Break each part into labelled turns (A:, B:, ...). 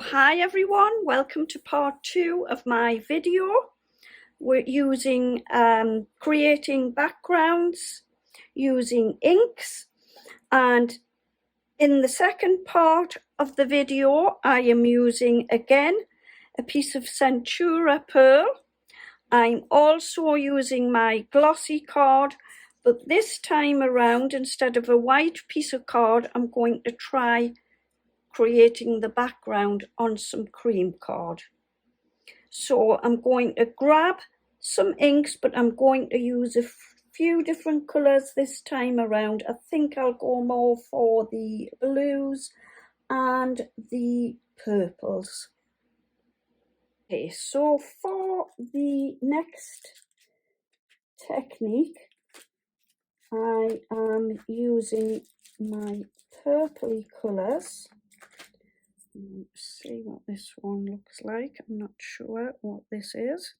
A: hi everyone, welcome to part 2 of my video. We're using creating backgrounds using inks, and in the second part of the video I am using again a piece of Centura pearl. I'm also using my glossy card, but this time around, instead of a white piece of card, I'm going to try creating the background on some cream card. So I'm going to grab some inks, but I'm going to use a few different colours this time around. I think I'll go more for the blues and the purples. Okay, so for the next technique, I am using my purpley colours. Let's see what this one looks like. I'm not sure what this is.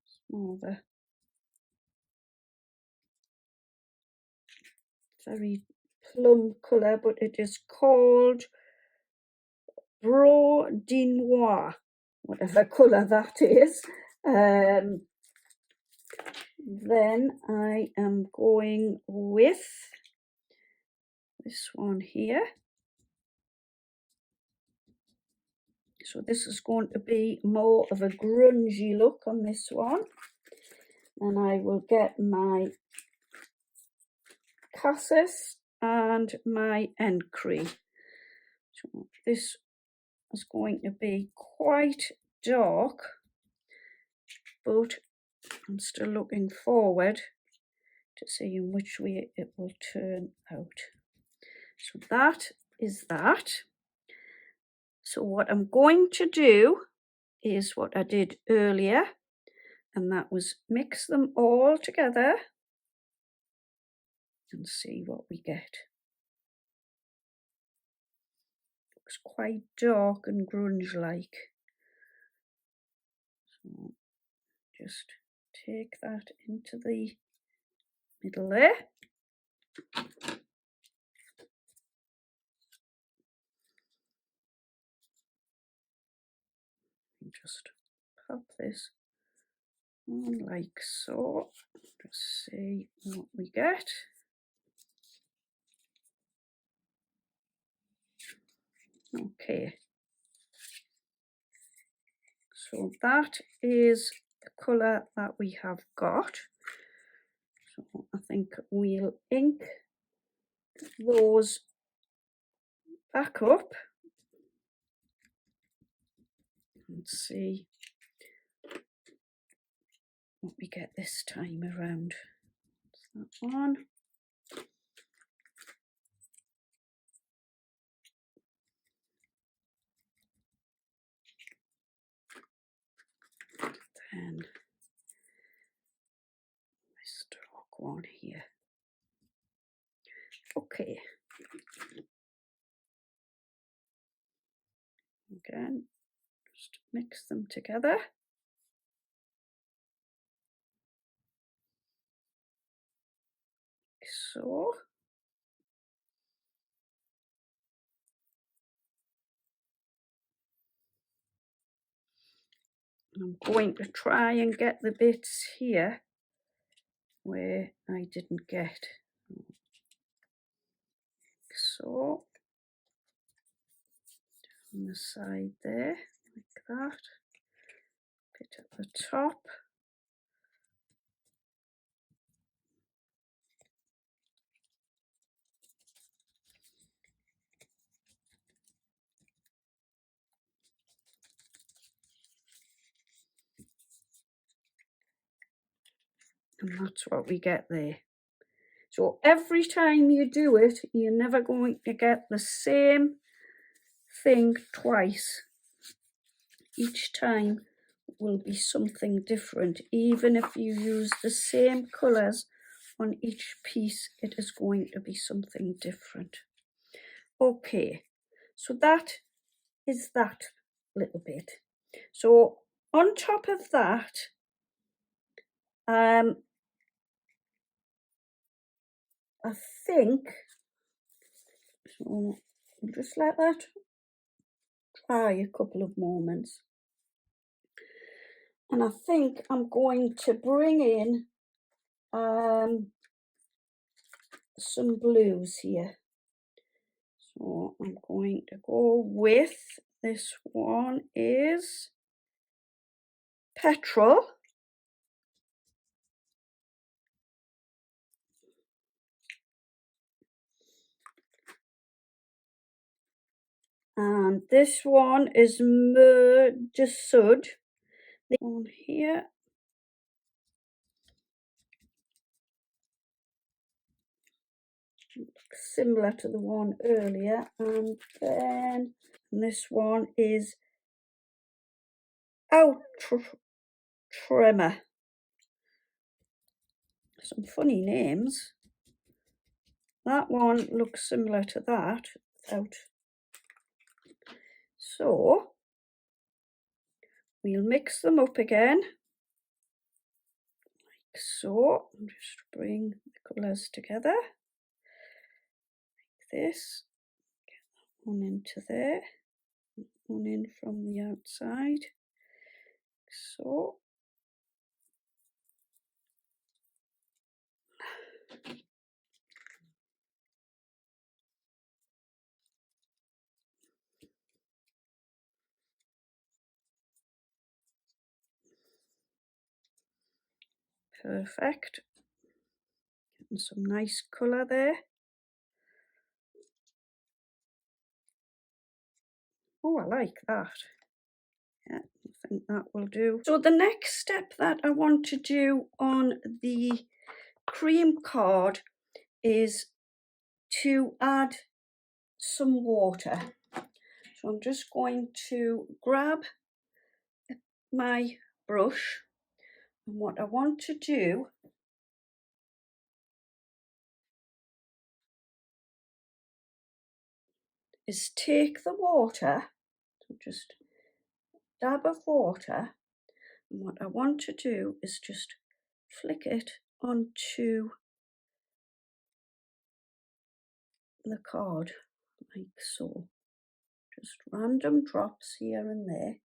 A: It's more of a very plum colour, but it is called Bro de Noir, whatever colour that is. Then I am going with this one here. So this is going to be more of a grungy look on this one. And I will get my cassis and my inky. So this is going to be quite dark, but I'm still looking forward to seeing which way it will turn out. So that is that. So what I'm going to do is what I did earlier, and that was mix them all together and see what we get. Looks quite dark and grunge-like. So just take that into the middle there. And just pop this on like so. Just see what we get. Okay. So that is the colour that we have got. So I think we'll ink those back up and see what we get this time around. That's that one. Then this dark one here. Okay. Again, just mix them together. So. I'm going to try and get the bits here where I didn't get. So, on the side there, like that. Bit at the top. And that's what we get there. So every time you do it, you're never going to get the same thing twice. Each time will be something different. Even if you use the same colours on each piece, it is going to be something different. Okay, so that is that little bit. So on top of that, I think, so just let that dry a couple of moments. And I think I'm going to bring in some blues here. So I'm going to go with, this one is Petrol. And this one is Mer de Sud. This one here. Similar to the one earlier. And then this one is Tremor. Some funny names. That one looks similar to that. So we'll mix them up again. Like so. And just bring the colours together. Like this. Get that one into there. One in from the outside. So. Perfect. Getting some nice colour there. Oh, I like that. Yeah, I think that will do. So the next step that I want to do on the cream card is to add some water. So I'm just going to grab my brush, and what I want to do is take the water, so just a dab of water, and what I want to do is just flick it onto the card, like so. Just random drops here and there.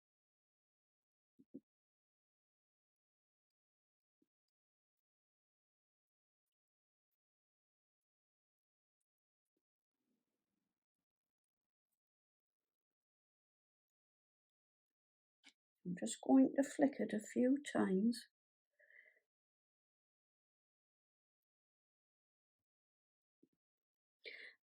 A: I'm just going to flick it a few times.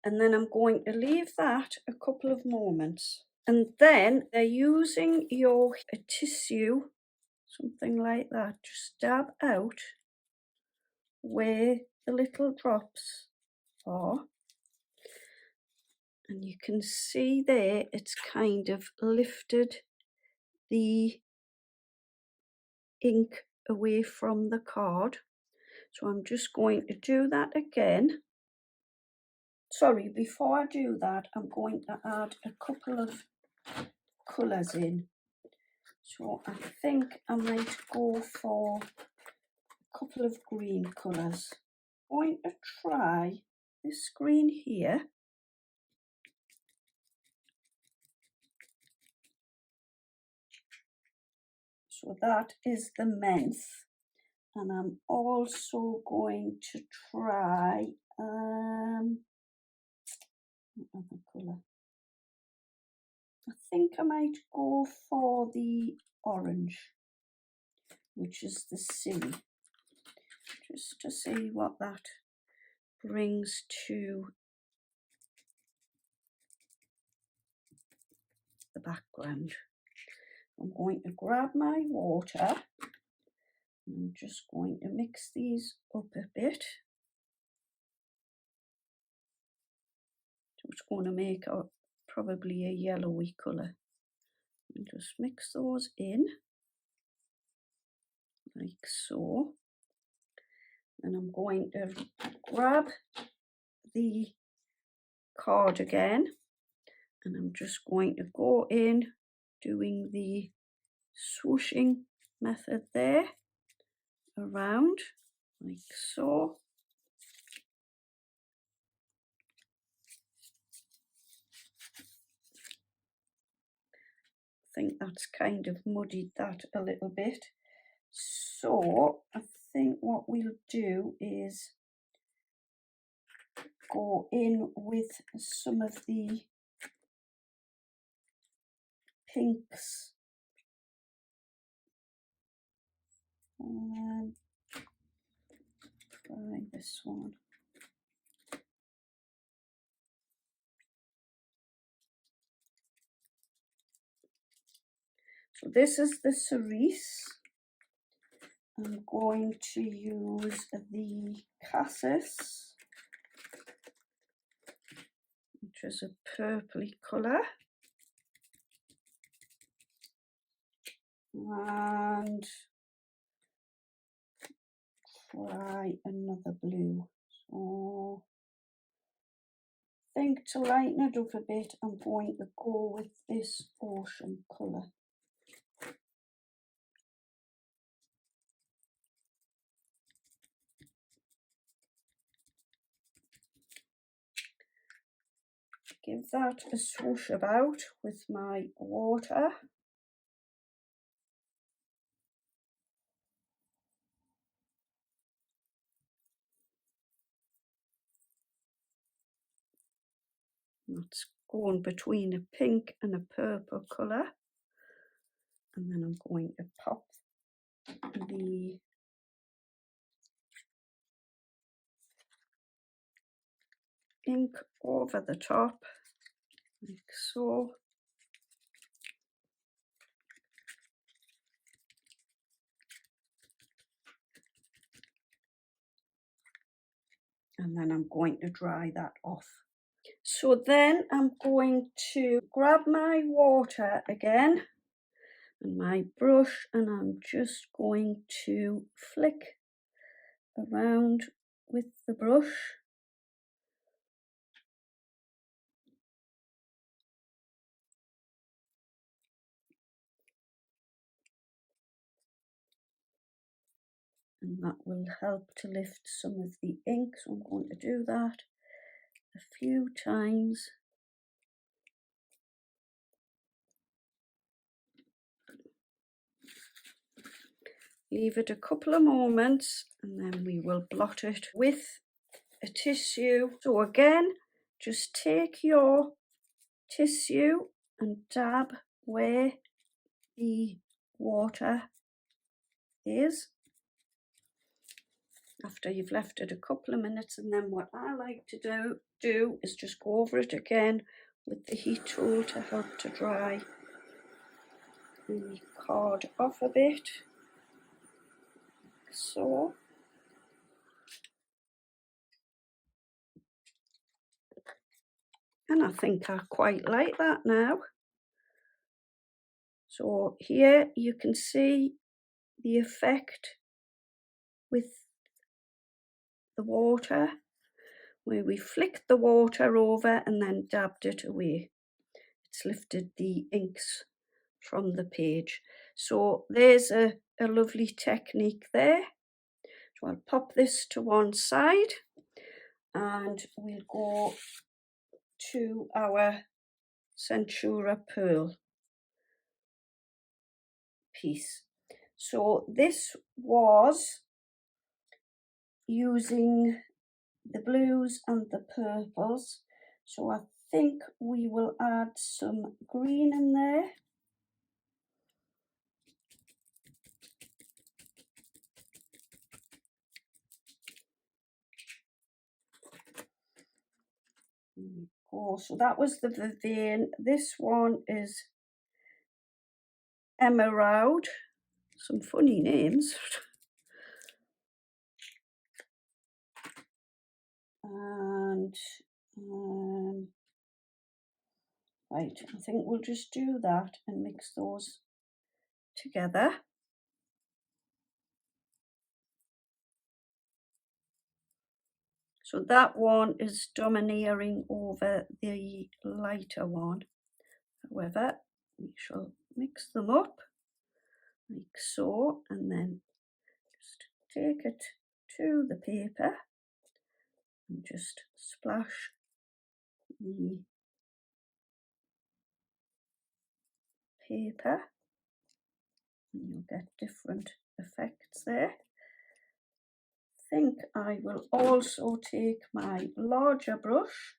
A: And then I'm going to leave that a couple of moments. And then they're using a tissue, something like that, just dab out where the little drops are. And you can see there, it's kind of lifted the ink away from the card. So I'm just going to do that again. Sorry, before I do that, I'm going to add a couple of colours in. So I think I might go for a couple of green colours. I'm going to try this green here. So that is the menthe. And I'm also going to try another colour. I think I might go for the orange, which is the sea, just to see what that brings to the background. I'm going to grab my water. I'm just going to mix these up a bit. So it's going to make probably a yellowy colour. And just mix those in, like so. And I'm going to grab the card again, and I'm just going to go in doing the swooshing method there around, like so. think that's kind of muddied that a little bit. So I think what we'll do is go in with some of the pinks. Try this one. So this is the cerise. I'm going to use the cassis, which is a purpley colour, and try another blue. So I think to lighten it up a bit, I'm going to go with this ocean colour. Give that a swoosh about with my water. That's going between a pink and a purple colour. And then I'm going to pop the ink over the top, like so. And then I'm going to dry that off. So then I'm going to grab my water again and my brush, and I'm just going to flick around with the brush. And that will help to lift some of the ink. So I'm going to do that a few times. Leave it a couple of moments and then we will blot it with a tissue. So again, just take your tissue and dab where the water is after you've left it a couple of minutes. And then what I like to do is just go over it again with the heat tool to help to dry the card off a bit. So and I think I quite like that now. So here you can see the effect with the water, where we flicked the water over and then dabbed it away. It's lifted the inks from the page. So there's a lovely technique there. So I'll pop this to one side and we'll go to our Centura pearl piece. So this was using the blues and the purples, so I think we will add some green in there. Oh, so that was the Vivian. This one is Emerald. Some funny names. And right, I think we'll just do that and mix those together. So that one is domineering over the lighter one. However, we shall mix them up like so, and then just take it to the paper and just splash the paper, and you'll get different effects there. I think I will also take my larger brush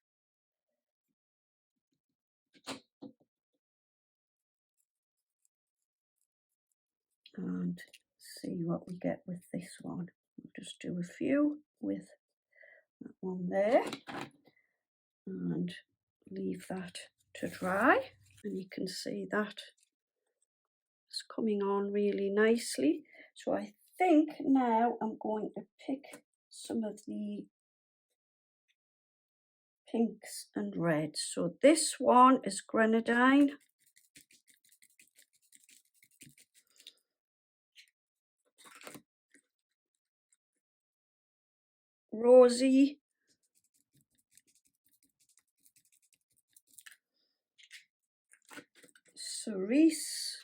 A: and see what we get with this one. I'll just do a few with that one there and leave that to dry, and you can see that it's coming on really nicely. So I think now I'm going to pick some of the pinks and reds. So this one is grenadine, rosy, cerise,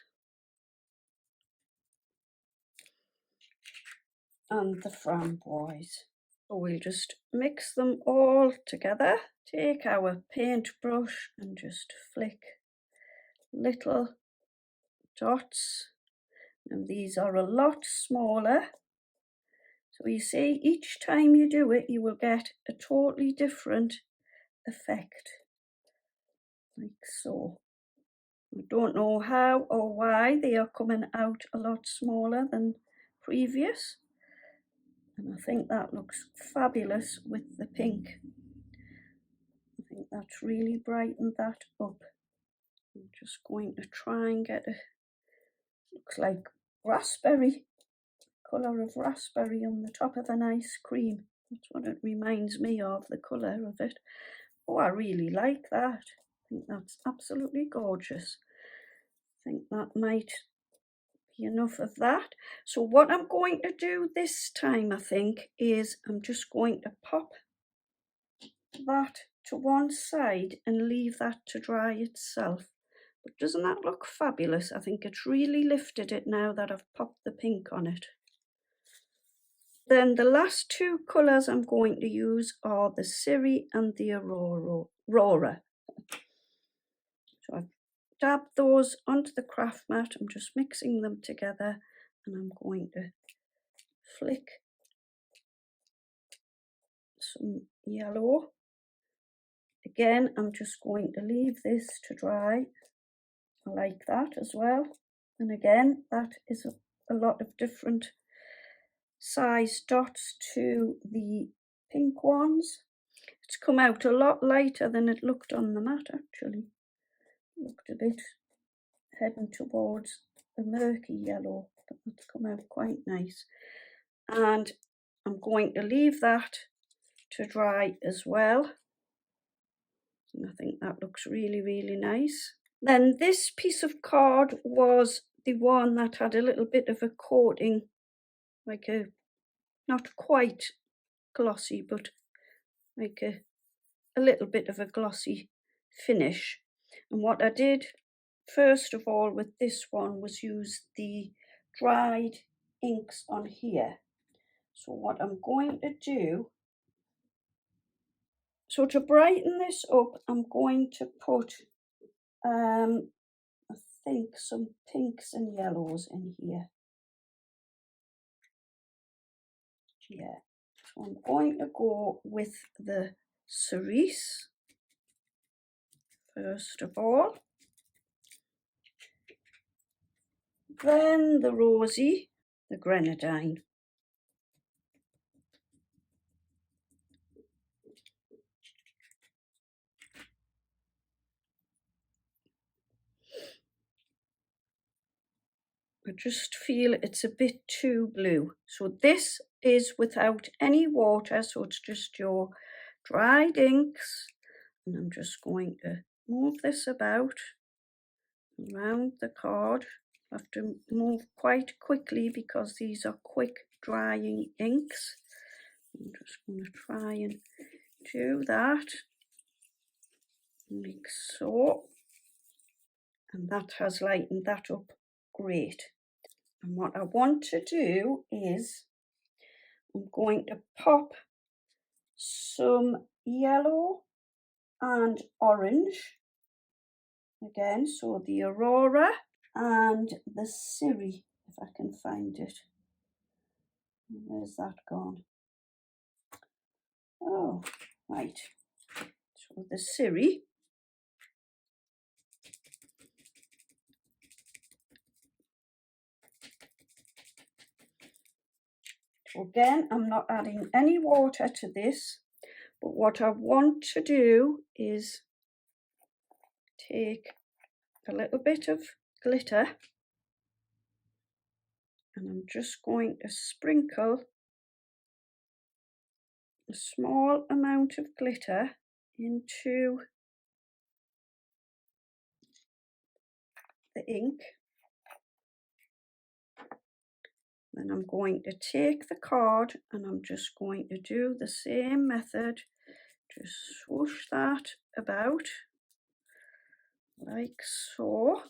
A: and the framboise. So we'll just mix them all together. Take our paintbrush and just flick little dots. And these are a lot smaller. So you see, each time you do it, you will get a totally different effect, like so. I don't know how or why they are coming out a lot smaller than previous. And I think that looks fabulous with the pink. I think that's really brightened that up. I'm just going to try and get a, looks like raspberry, colour of raspberry on the top of an ice cream. That's what it reminds me of, the colour of it. Oh, I really like that. I think that's absolutely gorgeous. I think that might be enough of that. So what I'm going to do this time, I think, is I'm just going to pop that to one side and leave that to dry itself. But doesn't that look fabulous? I think it's really lifted it now that I've popped the pink on it. Then the last two colours I'm going to use are the Siri and the Aurora. So I've dabbed those onto the craft mat. I'm just mixing them together, and I'm going to flick some yellow. Again, I'm just going to leave this to dry. I like that as well. And again, that is a lot of different size dots to the pink ones. It's come out a lot lighter than it looked on the mat, actually. It looked a bit heading towards a murky yellow, but it's come out quite nice. And I'm going to leave that to dry as well. And I think that looks really, really nice. Then this piece of card was the one that had a little bit of a coating, like a, not quite glossy, but like a little bit of a glossy finish. And what I did first of all with this one was use the dried inks on here. So what I'm going to do, so to brighten this up, I'm going to put I think some pinks and yellows in here. Yeah, so I'm going to go with the cerise first of all, then the rosy, the grenadine. I just feel it's a bit too blue. So this is without any water, so it's just your dried inks. And I'm just going to move this about around the card. I have to move quite quickly because these are quick drying inks. I'm just going to try and do that like so. And that has lightened that up great. And what I want to do is I'm going to pop some yellow and orange again, so the Aurora and the Siri, if I can find it. Where's that gone? Oh, right. So the Siri. Again, I'm not adding any water to this, but what I want to do is take a little bit of glitter and I'm just going to sprinkle a small amount of glitter into the ink. Then I'm going to take the card and I'm just going to do the same method. Just swoosh that about like so.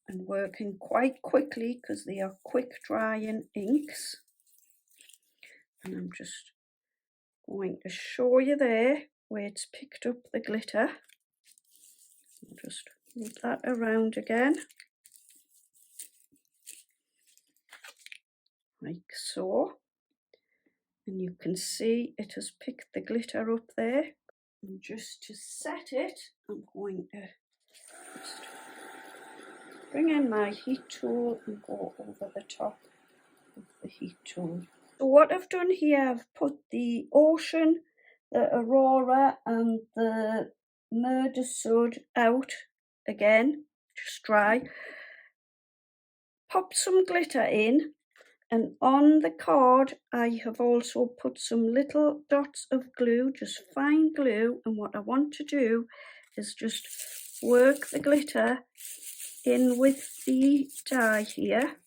A: And working quite quickly because they are quick drying inks. And I'm just going to show you there where it's picked up the glitter. I'll just move that around again. Like so. And you can see it has picked the glitter up there. And just to set it, I'm going to just bring in my heat tool and go over the top of the heat tool. So what I've done here, I've put the ocean, the aurora and the mer de sud out again, just dry. Pop some glitter in, and on the card I have also put some little dots of glue, just fine glue, and what I want to do is just work the glitter in with the dye here,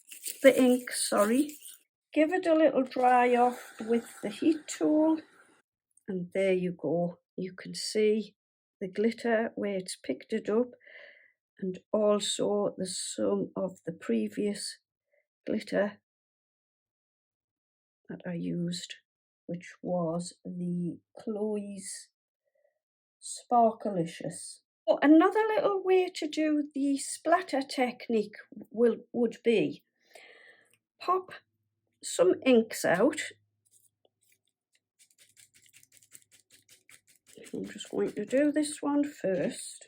A: the ink, sorry. Give it a little dry off with the heat tool, and there you go. You can see the glitter where it's picked it up, and also the some of the previous glitter that I used, which was the Chloe's Sparkalicious. Oh, another little way to do the splatter technique would be pop some inks out. I'm just going to do this one first.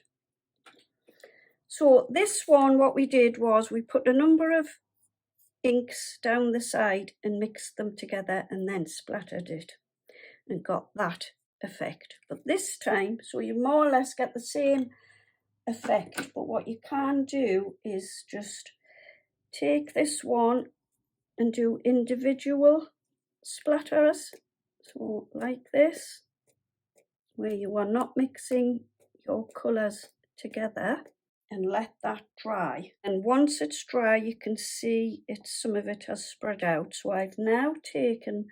A: So this one, what we did was we put a number of inks down the side and mixed them together and then splattered it and got that effect. But this time, so you more or less get the same effect, but what you can do is just take this one and do individual splatters, so like this, where you are not mixing your colours together, and let that dry. And once it's dry, you can see some of it has spread out. So I've now taken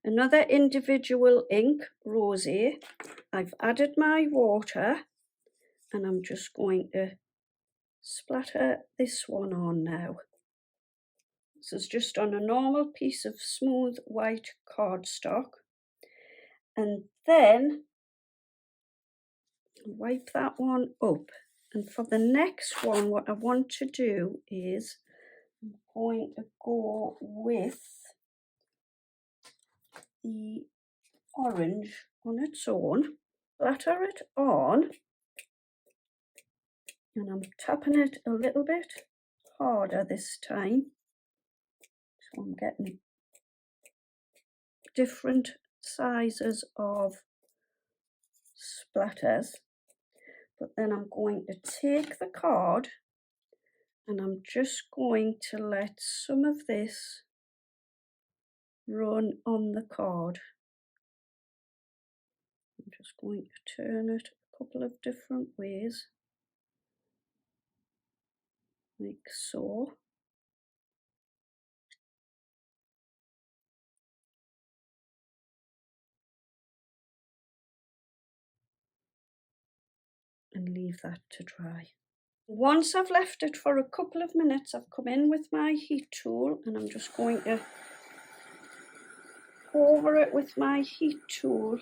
A: another individual ink, Rosé. I've added my water, and I'm just going to splatter this one on now. This is just on a normal piece of smooth white cardstock. And then wipe that one up. And for the next one, what I want to do is I'm going to go with the orange on its own, splatter it on, and I'm tapping it a little bit harder this time. So I'm getting different sizes of splatters. But then I'm going to take the card and I'm just going to let some of this run on the card. I'm just going to turn it a couple of different ways, like so. And leave that to dry. Once I've left it for a couple of minutes, I've come in with my heat tool and I'm just going to go over it with my heat tool,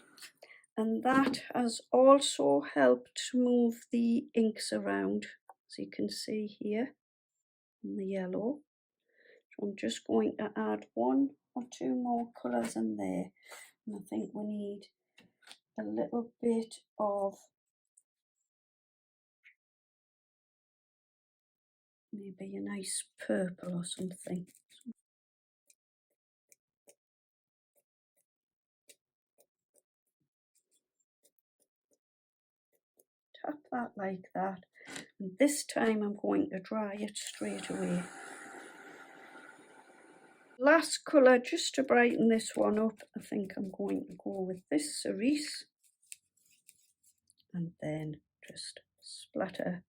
A: and that has also helped to move the inks around, as you can see here in the yellow. So I'm just going to add 1 or 2 more colours in there, and I think we need a little bit of maybe a nice purple or something. Tap that like that, and this time I'm going to dry it straight away. Last colour, just to brighten this one up, I think I'm going to go with this cerise, and then just splatter.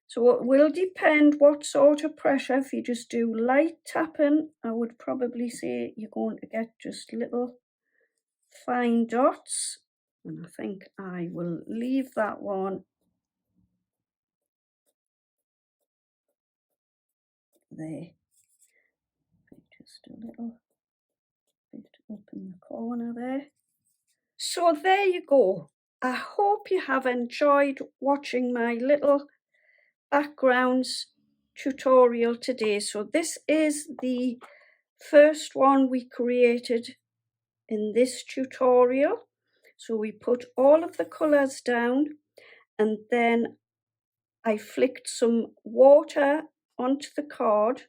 A: So it will depend what sort of pressure. If you just do light tapping, I would probably say you're going to get just little fine dots, and I think I will leave that one there. Just a little bit up in the corner there. So there you go. I hope you have enjoyed watching my little backgrounds tutorial today. So this is the first one we created in this tutorial. So we put all of the colours down, and then I flicked some water onto the card,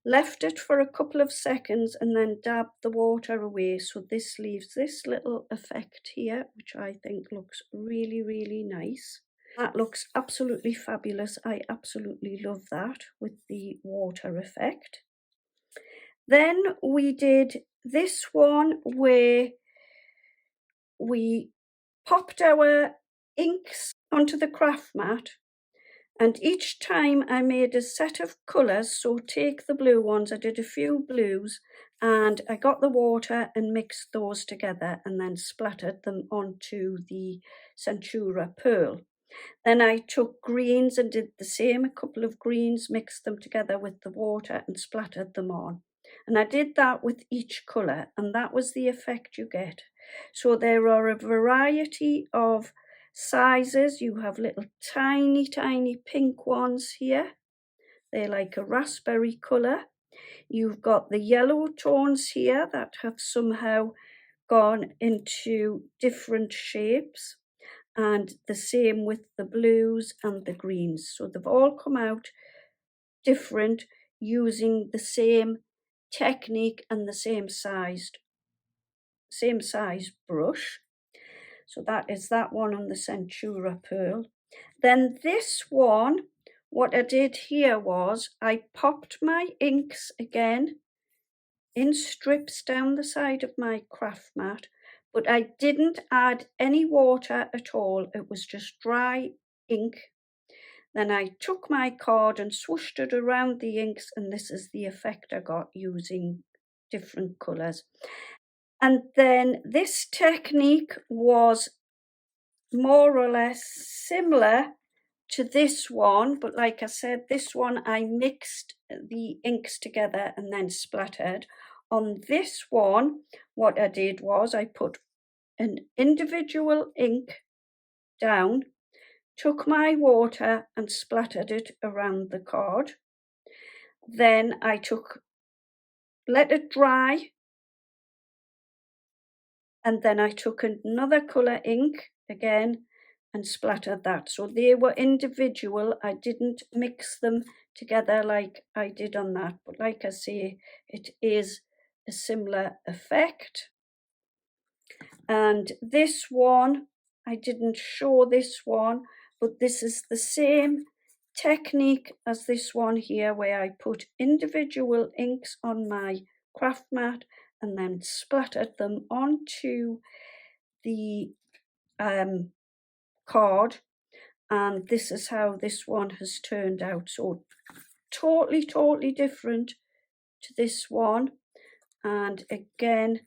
A: left it for a couple of seconds, and then dabbed the water away. So this leaves this little effect here, which I think looks really, really nice. That looks absolutely fabulous. I absolutely love that with the water effect. Then we did this one where we popped our inks onto the craft mat, and each time I made a set of colours. So take the blue ones, I did a few blues, and I got the water and mixed those together and then splattered them onto the Centura pearl. Then I took greens and did the same, a couple of greens, mixed them together with the water and splattered them on. And I did that with each colour, and that was the effect you get. So there are a variety of sizes. You have little tiny, tiny pink ones here. They're like a raspberry colour. You've got the yellow tones here that have somehow gone into different shapes, and the same with the blues and the greens. So they've all come out different using the same technique and the same size brush. So that is that one on the Centura pearl. Then this one, what I did here was I popped my inks again in strips down the side of my craft mat, but I didn't add any water at all. It was just dry ink. Then I took my card and swooshed it around the inks, and this is the effect I got using different colours. And then this technique was more or less similar to this one, but like I said, this one I mixed the inks together and then splattered. On this one, what I did was I put an individual ink down, took my water and splattered it around the card. Then I let it dry, and then I took another colour ink again and splattered that. So they were individual. I didn't mix them together like I did on that, but like I say, it is a similar effect. And this one, I didn't show this one, but this is the same technique as this one here, where I put individual inks on my craft mat and then splattered them onto the card, and this is how this one has turned out. So totally different to this one, and again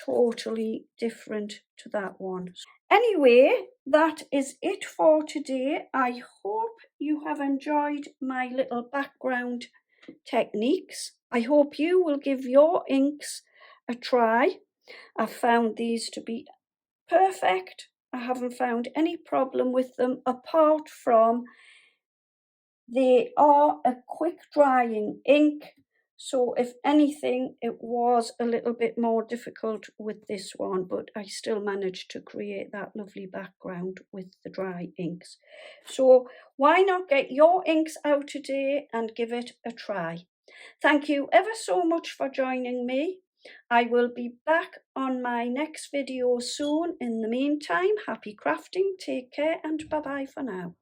A: totally different to that one. Anyway, that is it for today. I hope you have enjoyed my little background techniques. I hope you will give your inks a try. I've found these to be perfect. I haven't found any problem with them apart from they are a quick drying ink. So if anything, it was a little bit more difficult with this one, but I still managed to create that lovely background with the dry inks. So why not get your inks out today and give it a try? Thank you ever so much for joining me. I will be back on my next video soon. In the meantime, happy crafting, take care, and bye-bye for now.